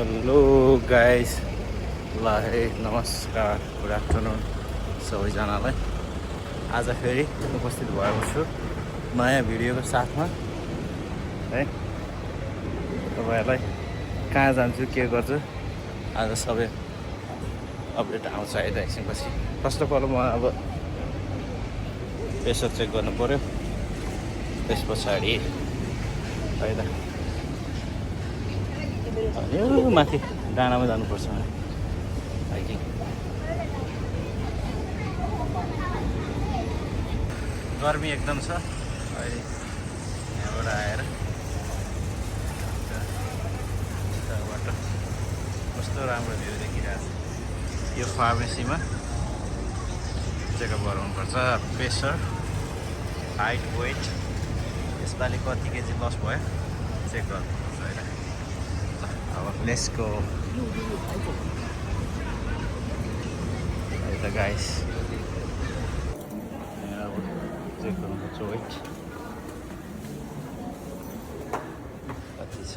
Hello guys, ल है नमस्कार, गुड आफ्टरनुन सबैजनालाई। आज फेरि उपस्थित भएको छु नयाँ भिडियोको साथमा है। तपाईँहरूलाई कहाँ जान्छु के गर्छु आज सबै अपडेट आउँछ है त एकछिनपछि। फर्स्ट अफ अल म अब प्रेसर चेक गर्नु पऱ्यो, त्यस पछाडि है त यो माथि डाँडामा जानुपर्छ हाइकिङ। गर्मी एकदम छ अहिले। यहाँबाट आएर यताबाट कस्तो राम्रो भ्यू देखिरहेको छ। यो फार्मेसीमा चेकअप गराउनुपर्छ, प्रेसर, हाइट, वेट, यसपालि कति केजी लस भयो चेक गर्नुपर्छ होइन। अब लेट्स गो है त गाइस। अब चेक गर्नुपर्छ वेट कति छ।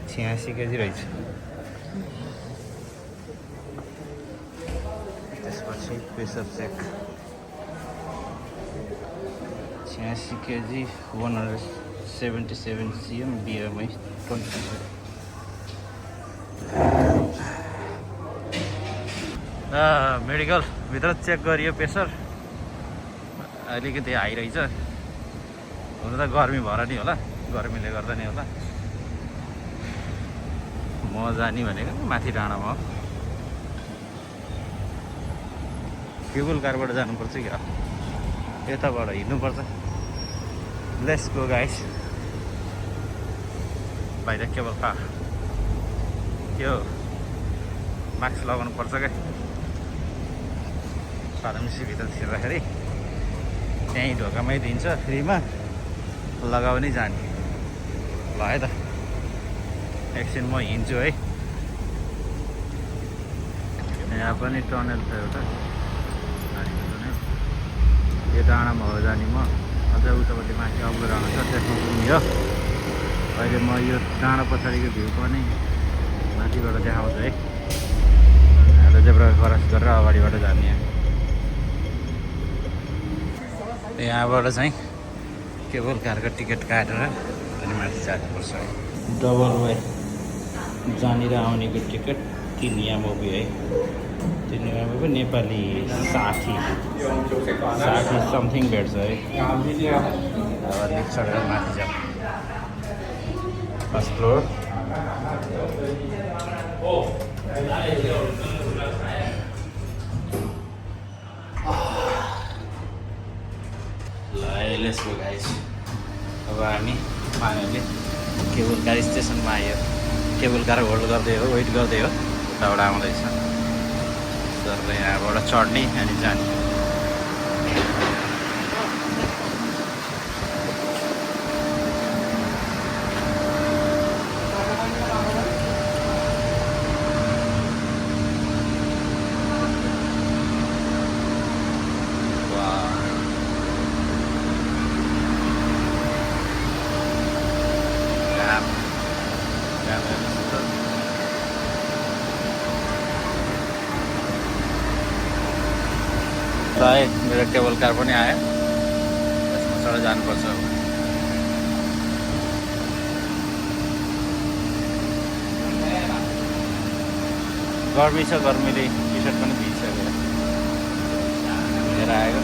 86 केजी रहेछ। त्यसपछि pressure check 86 KG, 177 cm, BMI 20। Medical भित्र चेक गरियो, प्रेसर अलिकति हाई रहेछ। हुन त गर्मी भएर नि होला, गर्मीले गर्दा नि होला। म जाने भनेको माथि डाँडामा हो। केबल कारबाट जानुपर्छ क्या, यताबाट हिँड्नुपर्छ। Let's go guys. बाहिर केबल कार, त्यो मास्क लगाउनु पर्छ क्या। फार्मेसीभित्र छिर्दाखेरि त्यहीँ ढोकामै दिन्छ फ्रीमा, लगाउनै जाने। ल है त एकछिन म हिँड्छु है। यहाँ पनि टनल छ एउटा, यो डाँडामा हो जाने। म अझ उतापट्टि माथि अग्लो डाँडा छ, त्यसमा पुग्यो। अहिले म यो डाँडा पछाडिको भ्यू पनि माथिबाट देखाउँछु है। अहिले जेब्रा क्रस गरेर अगाडिबाट जाने। यहाँबाट चाहिँ केबल कारको टिकट काटेर अनि माथि जानुपर्छ है। डबल वे जहाँनिर आउनेको टिकट 3 यामोबी है। 3 यामोबी नेपाली 60 समथिङ भेट्छ है। अब लिफ्ट चढेर माथि जाऊ। First floor. ल लेट्स गो गाइस। अब हामी मान्छेले केबल कार स्टेसनमा आयो। केबल कार होल्ड गर्दै हो, वेट गर्दै हो। उताबाट आउँदैछ सर, यहाँबाट चढ्ने अनि जाने। ल है, मेरो केबल कार पनि आयो। यसमा चढेर जानुपर्छ। गर्मी छ, गर्मीले टी सर्ट पनि भिजिसक्यो। भिजेर आएको।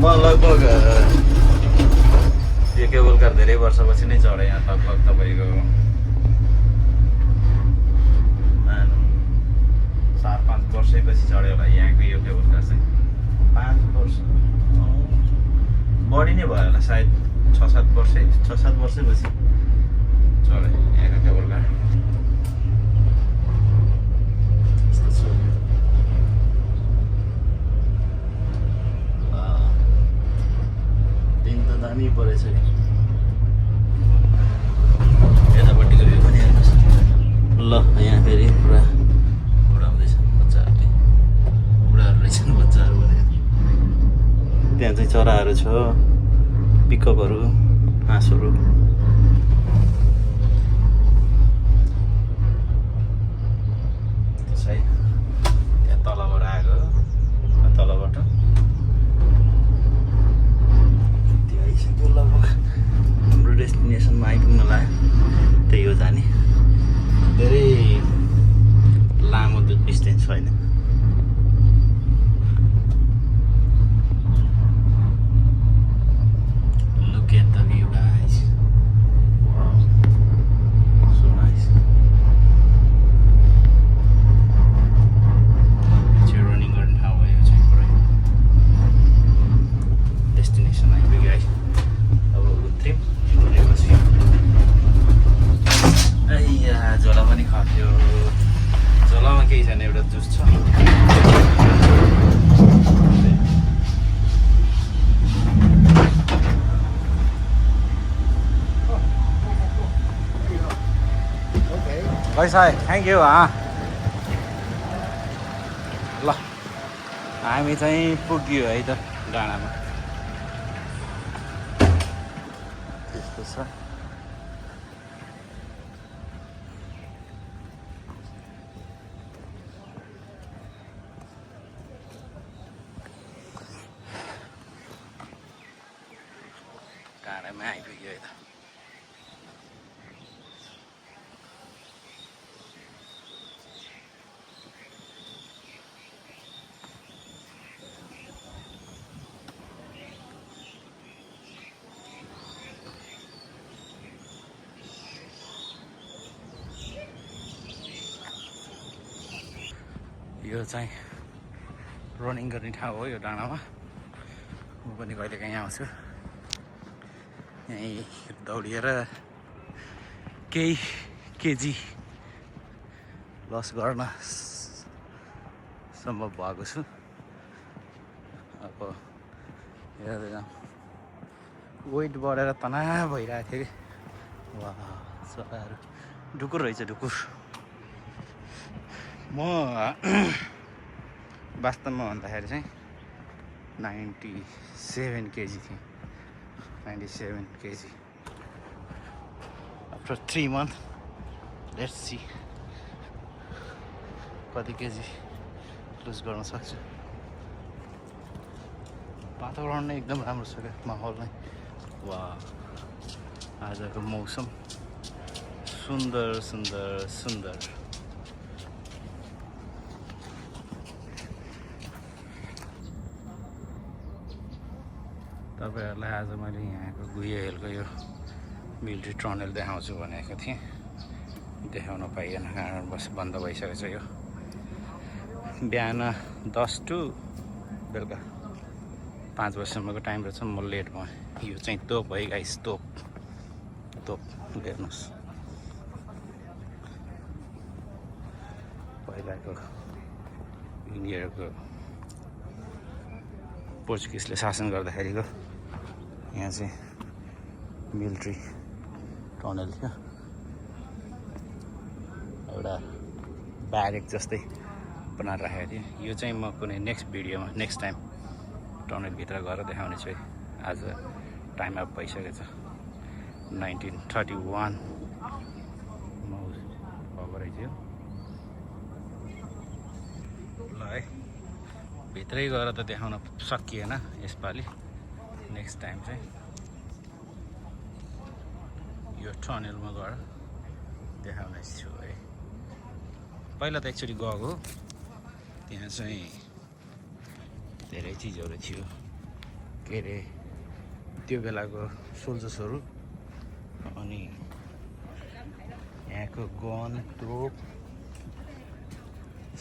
म लगभग यो केबल कार धेरै वर्षपछि नै चढेँ यहाँ। लगभग तपाईँको 4-5 वर्षैपछि चढ्यो होला यहाँको यो केबल कार चाहिँ। 5 वर्ष बढी नै भयो होला सायद 6-7 वर्षपछि चले यहाँको केबल कार यस्तो छ दिन त दामी परेछ नि यतापट्टिको भ्यू पनि हेर्नुहोस् ल यहाँ फेरि पुरा उडाउँदैछ बच्चाहरूले उडाहरू रहेछन् बच्चाहरू भनेर त्यहाँ चाहिँ चराहरू छ पिकअपहरू हाँसहरू त्यसै त्यहाँ तलबाट आएको तलबाट त्यो आइसक्यो लगभग हाम्रो डेस्टिनेसनमा आइपुग्न लाग्यो त्यही हो जाने धेरै लामो डिस्टेन्स होइन Look at the view, guys. Wow, so nice. You're running around how are you saying, right? Destination आइपुग्यो guys. अब उत्रिम उठेपछि आइया झोला पनि खप्यो झोलामा केही छैन एउटा जुस छ पैसा थ्याङ्क यू ल हामी चाहिँ पुग्यो है त डाँडामा त्यस्तो छ डाँडामा आइपुग्यो है त यो चाहिँ रनिङ गर्ने ठाउँ हो यो डाँडामा म पनि कहिलेकाहीँ आउँछु यहीँ दौडिएर केही केजी लस गर्न सम्भव भएको छु अब हेर्दै जाउँ वेट बढेर तनाव भइरहेको थियो कि वा चराहरू ढुकुर रहेछ ढुकुर म वास्तवमा भन्दाखेरि चाहिँ 97 केजी थिएँ 97 KG after 3 months let's see कति केजी लुज गर्न सक्छु वातावरण नै एकदम राम्रो छ क्या माहौल नै वा आजको मौसम सुन्दर सुन्दर सुन्दर तपाईहरुलाई आज मैले यहाँको गुहे हिलको यो मिलिट्री टनल देखाउँछु भनेको थिएँ देखाउन पाइएन कारण बस बन्द भइसकेको छ यो बिहान 10 to बेलुका 5 बजीसम्मको टाइम रहेछ म लेट भएँ यो चाहिँ तोप है गाइस तोप हेर्नुहोस् पहिलाको इन्डियाको पोर्चुगिजले शासन गर्दाखेरिको यहाँ चाहिँ मिलिट्री टनल थियो एउटा ब्यारेक जस्तै बनाएर राखेको थिएँ यो चाहिँ म कुनै नेक्स्ट भिडियोमा नेक्स्ट टाइम टनलभित्र गएर देखाउने छु आज टाइम अप भइसकेको छ 1931 खबरै थियो ल है भित्रै गएर त देखाउन सकिएन यसपालि नेक्स्ट टाइम चाहिँ यो टनलमा गएर देखाउने छु है पहिला त एक्चुअली गएको त्यहाँ चाहिँ धेरै चिजहरू थियो के अरे त्यो बेलाको सोल्जर्सहरू अनि यहाँको गन तोप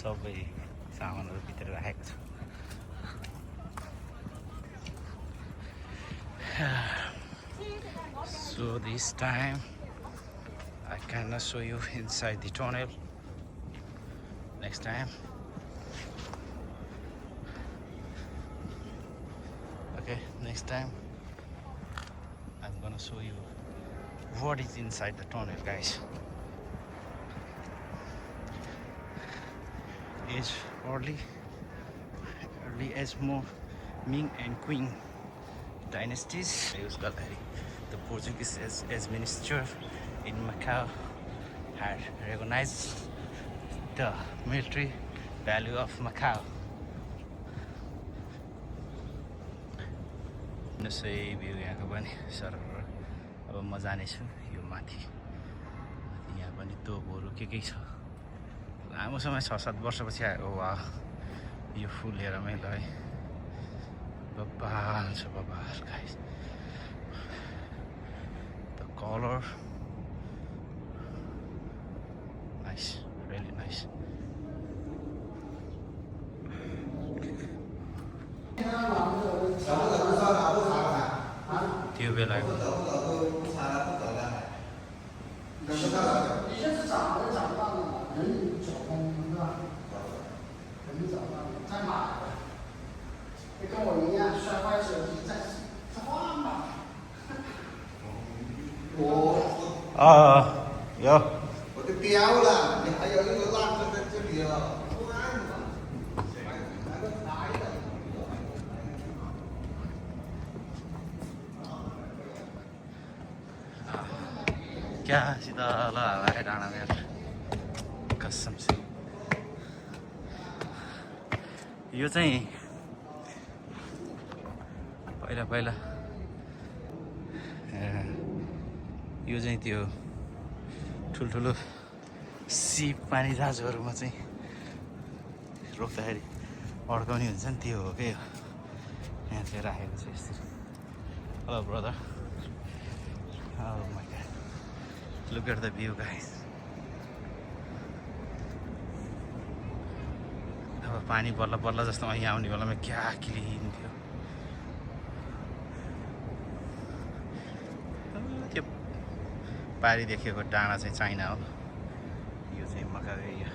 सबै सामानहरू भित्र राखेको छ So this time I cannot show you inside the tunnel. Next time. Okay, next time I'm gonna show you what is inside the tunnel, guys. Is early as more Ming and Qing dynasties. The Portuguese as minister in Macau had recognized the military value of Macau. Nusai view यहाँको पनि sir अब म जानेछु यो माथि यहाँ पनि तोपहरू के छ लामो समय 6-7 वर्षपछि आएको वा यो फुल हेरमै ल है बब्बाल छ बब्बाल guys the color nice really nice त्यो बेलाको有我就标了，你还有一个烂子在这里了，不安嘛？拿个台的。क्या सीधा ल हवाई डाँडामा यार कसम से यो चाहिँ पहिला यो चाहिँ त्यो ठुल्ठुलो सिप पानी जहाजहरूमा चाहिँ रोक्दाखेरि अड्काउने हुन्छ नि त्यो हो क्या यहाँ चाहिँ राखेको छ यसरी hello brother Oh my god. Look at the view, guys. अब पानी बल्ल बल्ल जस्तो यहाँ आउने बेलामा क्या क्लिन थियो त्यो पारी देखेको डाँडा चाहिँ चाइना हो यो चाहिँ मकाउ एरिया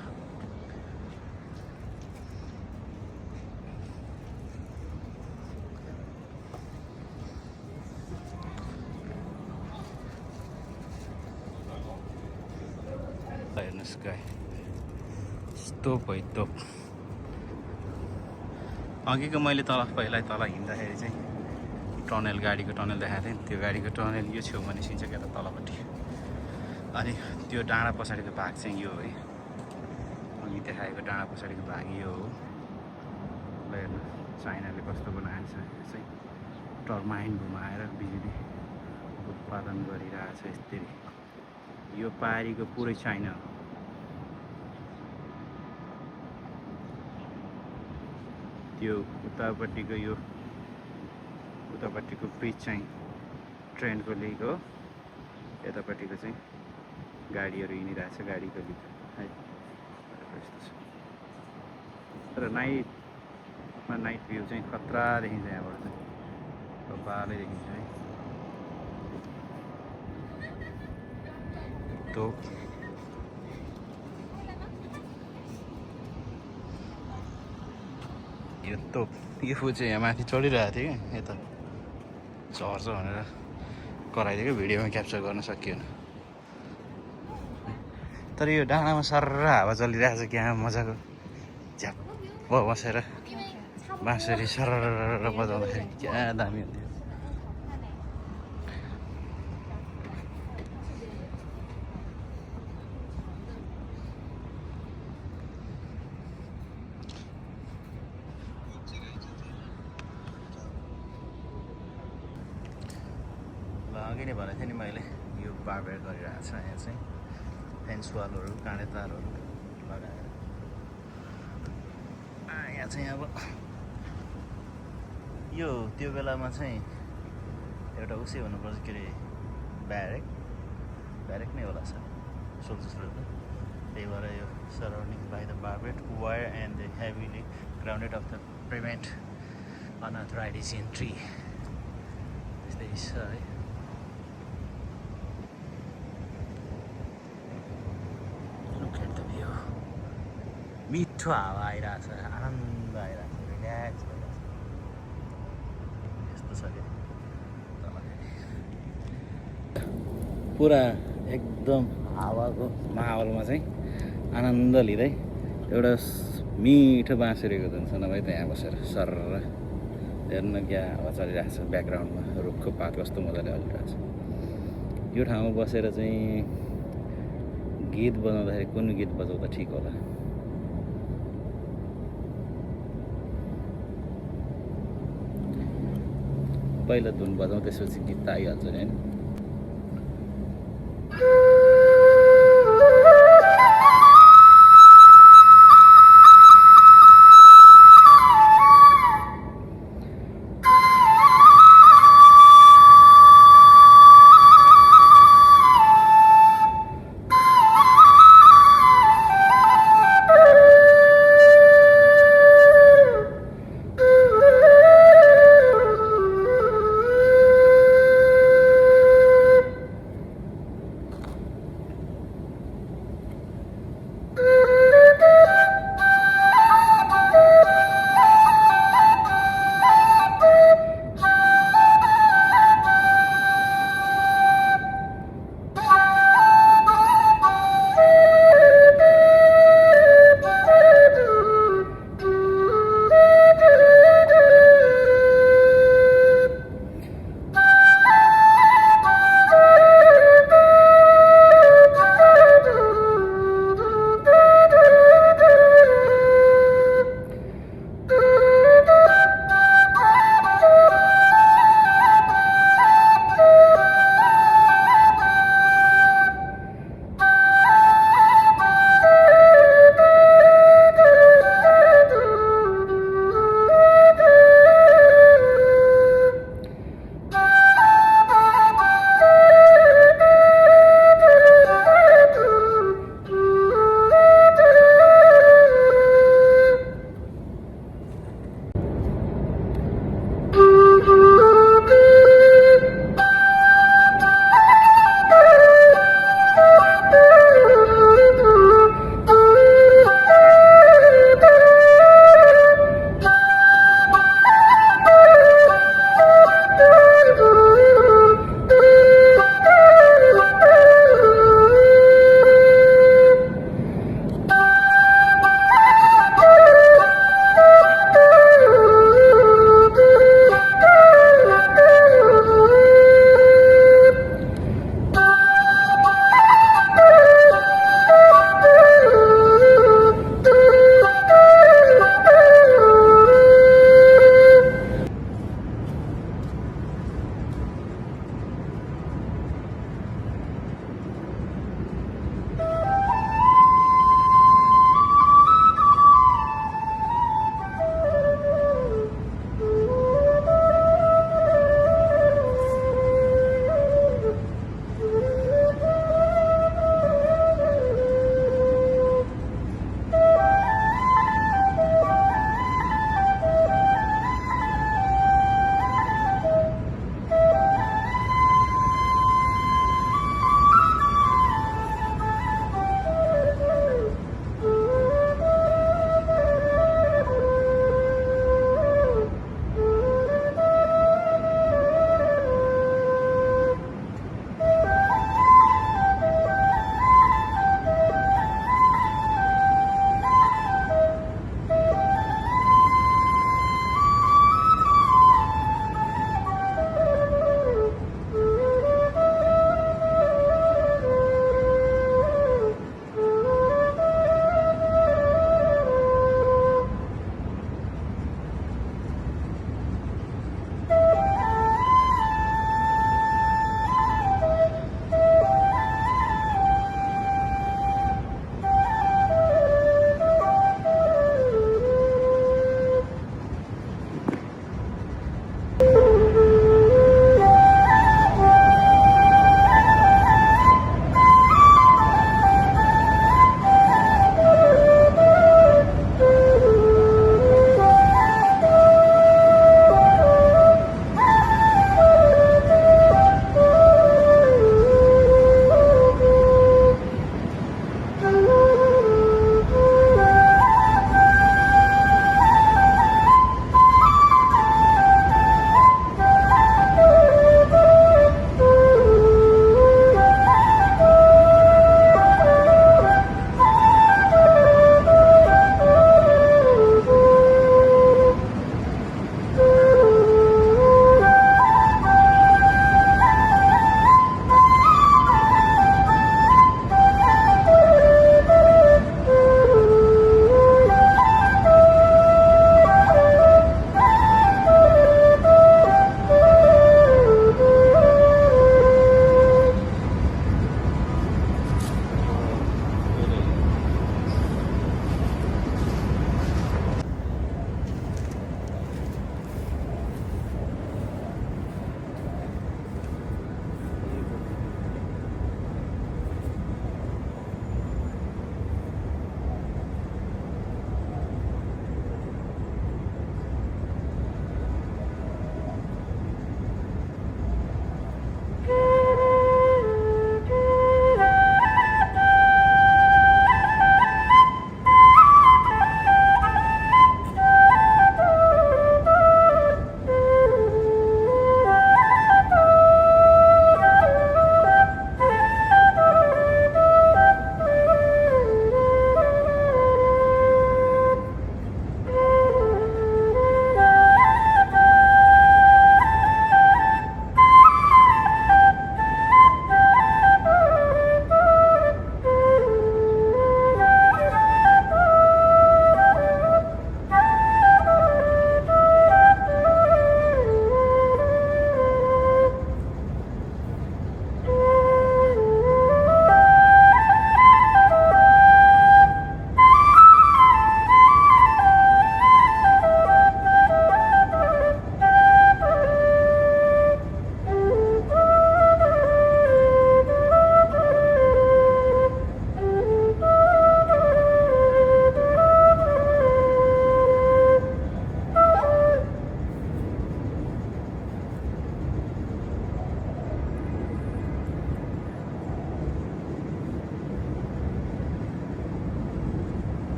हेर्नुहोस् गाई तोप है तोप अघिको मैले पहिला तल हिँड्दाखेरि चाहिँ टनल गाडीको टनल देखाएको थिएँ नि त्यो गाडीको टनल यो छेउमा निस्किन्छ क्या त तलपट्टि अनि त्यो डाँडा पछाडिको भाग चाहिँ यो है अघि देखाएको डाँडा पछाडिको भाग यो हो ल हेर्नु चाइनाले कस्तो बनाएको छ चाहिँ टर्माइन घुमाएर बिजुली उत्पादन गरिरहेछ यसरी यो पारीको पुरै चाइना हो त्यो उतापट्टिको ब्रिज चाहिँ ट्रेनको लिक हो यतापट्टिको चाहिँ गाडीहरू हिँडिरहेछ गाडीको लिक है यस्तो छ तर नाइटमा नाइट भ्यू चाहिँ खतरा देखिन्छ यहाँबाट चाहिँ बालै देखिन्छ है तोप यो तोप यो फुल चाहिँ यहाँ माथि चढिरहेको थियो क्या यता झर्छ भनेर कराइदिएको भिडियोमा क्याप्चर गर्न सकिएन तर यो डाँडामा सर्र हावा चलिरहेको छ क्या मजाको झ्याप्प बसेर बाँसुरी सरर बजाउँदाखेरि क्या दामी हुन्थ्यो अघि नै भनेको थिएँ नि मैले यो बारबेर गरिरहेको छ यहाँ चाहिँ फेन्स वालहरू काँडे तारहरू लगाएर यहाँ चाहिँ अब यो त्यो बेलामा चाहिँ एउटा उसै हुनुपर्छ के अरे ब्यारेक नै होला सर सोल्जर्सहरूको त्यही भएर यो surrounding by the barbed wire and the heavily grounded of the prevent unauthorised entry यस्तै छ है। Look at the view. मिठो हावा आइरहेछ, आनन्द आइरहेछ, रिल्याक्स भइरहेछ। यस्तो छ क्या पुरा एकदम हावाको माहौलमा चाहिँ आनन्द लिँदै एउटा मिठो बाँसुरीको धुन सुन्न भयो त्यहाँ बसेर सर हेर्न क्या हावा चलिरहेको छ ब्याकग्राउन्डमा, रुखको पात कस्तो मजाले हल्लिरहेको छ। यो ठाउँमा बसेर चाहिँ गीत बजाउँदाखेरि कुन गीत बजाउँदा ठिक होला? पहिला धुन बजाउँ त्यसपछि गीत त आइहाल्छ नि होइन?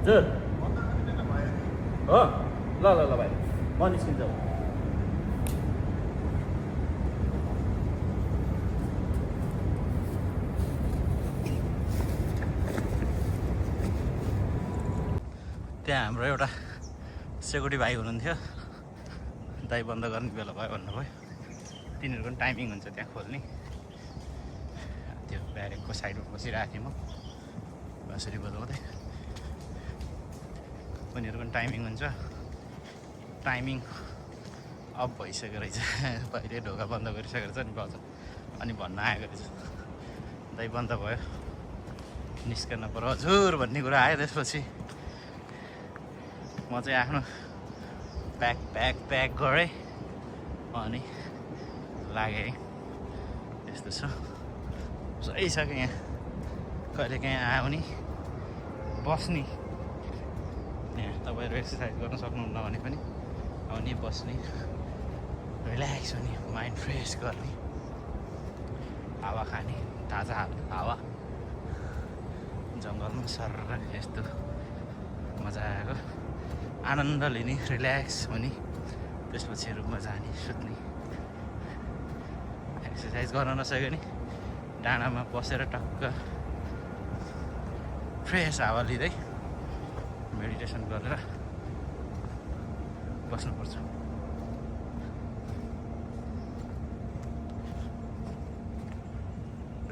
हजुर हो ल ल ल भाइ म निस्किन्छु त्यहाँ हाम्रो एउटा सेक्युरिटी भाइ हुनुहुन्थ्यो दाइ बन्द गर्ने बेला भयो भन्नुभयो तिनीहरूको पनि टाइमिङ हुन्छ त्यहाँ खोल्ने त्यो ब्यारेकको साइडमा बसिरहेको थिएँ म बाँसुरी बजाउँदै उनीहरूको पनि टाइमिङ हुन्छ टाइमिङ अफ भइसक्यो रहेछ पहिले ढोका बन्द गरिसकेको रहेछ नि बजा अनि भन्न आएको रहेछ दाइ बन्द भयो निस्कन पर्यो हजुर भन्ने कुरा आयो त्यसपछि म चाहिँ आफ्नो प्याक गरेँ अनि लागेँ है त्यस्तो छ सही छ कि यहाँ कहिले काहीँ आयो भने बस्ने यहाँ तपाईँहरू एक्सर्साइज गर्न सक्नुहुन्न भने पनि आउने बस्ने रिल्याक्स हुने माइन्ड फ्रेस गर्ने हावा खाने ताजा हावा जङ्गलमा सर यस्तो मजाको आनन्द लिने रिल्याक्स हुने त्यसपछि रुममा जाने सुत्ने एक्सर्साइज गर्न नसक्यो भने डाँडामा बसेर टक्क फ्रेस हावा लिँदै मेडिटेसन गरेर बस्नुपर्छ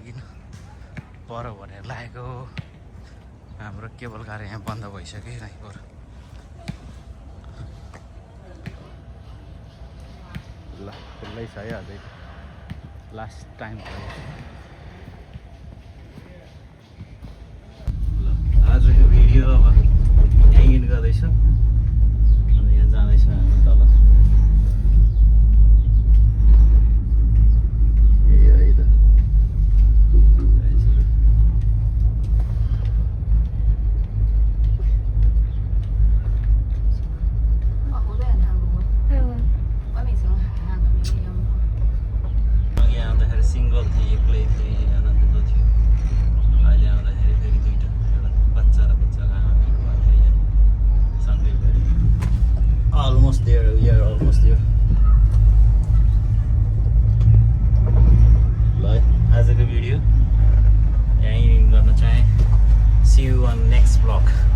किन पर भनेर लागेको हाम्रो केबल कार यहाँ बन्द भइसक्यो राईपुर ल खुल्लै छ है अझै लास्ट टाइम भयो ल आजको भिडियो अब यहीँ इन्ड गर्दैछ अनि यहाँ जाँदैछ हामी तल है त सिङ्गल थिएँ एक्लै थिएँ आनन्द थियो अहिले आउँदाखेरि फेरि दुइटा एउटा बच्चा र बच्चाको आमा भएको यहाँ सँगै गरी अलमोस्ट देयर ल आजको भिडियो यहीँ गर्न चाहेँ see you on next blog